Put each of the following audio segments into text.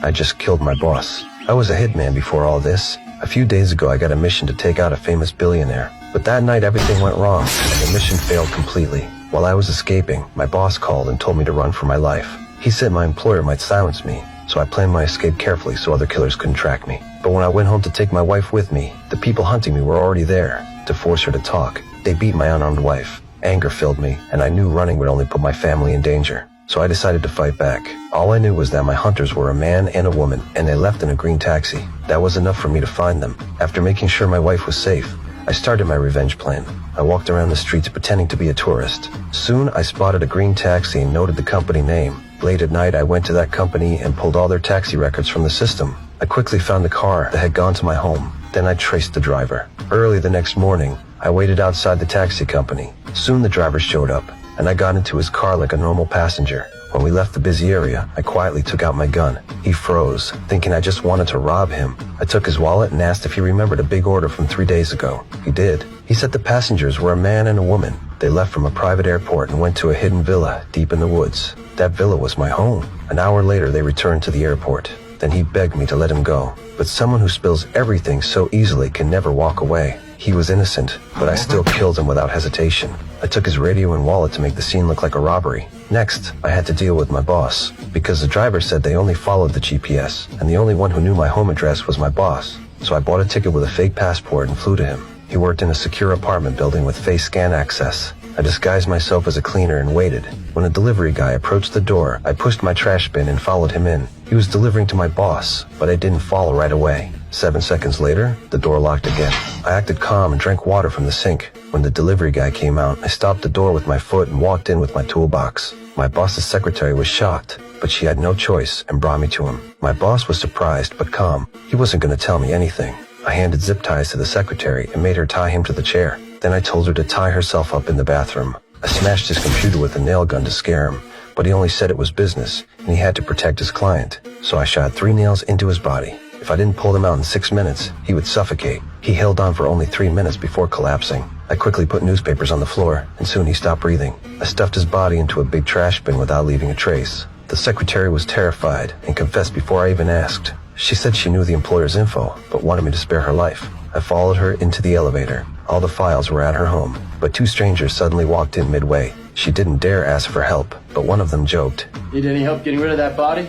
I just killed my boss. I was a hitman before all this. A few days ago I got a mission to take out a famous billionaire. But that night everything went wrong, and the mission failed completely. While I was escaping, my boss called and told me to run for my life. He said my employer might silence me, so I planned my escape carefully so other killers couldn't track me. But when I went home to take my wife with me, the people hunting me were already there to force her to talk. They beat my unarmed wife. Anger filled me, and I knew running would only put my family in danger. So I decided to fight back. All I knew was that my hunters were a man and a woman, and they left in a green taxi. That was enough for me to find them. After making sure my wife was safe, I started my revenge plan. I walked around the streets pretending to be a tourist. Soon I spotted a green taxi and noted the company name. Late at night I went to that company and pulled all their taxi records from the system. I quickly found the car that had gone to my home. Then I traced the driver. Early the next morning, I waited outside the taxi company. Soon the driver showed up, and I got into his car like a normal passenger. When we left the busy area, I quietly took out my gun. He froze, thinking I just wanted to rob him. I took his wallet and asked if he remembered a big order from 3 days ago. He did. He said the passengers were a man and a woman. They left from a private airport and went to a hidden villa deep in the woods. That villa was my home. An hour later, they returned to the airport. Then he begged me to let him go. But someone who spills everything so easily can never walk away. He was innocent, but I still killed him without hesitation. I took his radio and wallet to make the scene look like a robbery. Next, I had to deal with my boss, because the driver said they only followed the GPS, and the only one who knew my home address was my boss. So I bought a ticket with a fake passport and flew to him. He worked in a secure apartment building with face scan access. I disguised myself as a cleaner and waited. When a delivery guy approached the door, I pushed my trash bin and followed him in. He was delivering to my boss, but I didn't follow right away. 7 seconds later, the door locked again. I acted calm and drank water from the sink. When the delivery guy came out, I stopped the door with my foot and walked in with my toolbox. My boss's secretary was shocked, but she had no choice and brought me to him. My boss was surprised but calm. He wasn't going to tell me anything. I handed zip ties to the secretary and made her tie him to the chair. Then I told her to tie herself up in the bathroom. I smashed his computer with a nail gun to scare him, but he only said it was business, and he had to protect his client. So I shot 3 nails into his body. If I didn't pull them out in 6 minutes, he would suffocate. He held on for only 3 minutes before collapsing. I quickly put newspapers on the floor, and soon he stopped breathing. I stuffed his body into a big trash bin without leaving a trace. The secretary was terrified and confessed before I even asked. She said she knew the employer's info, but wanted me to spare her life. I followed her into the elevator. All the files were at her home, but 2 strangers suddenly walked in midway. She didn't dare ask for help, but one of them joked, "Need any help getting rid of that body?"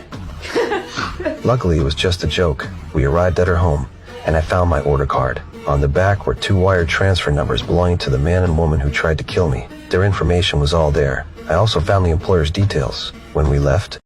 Luckily, it was just a joke. We arrived at her home, and I found my order card. On the back were 2 wire transfer numbers belonging to the man and woman who tried to kill me. Their information was all there. I also found the employer's details. When we left,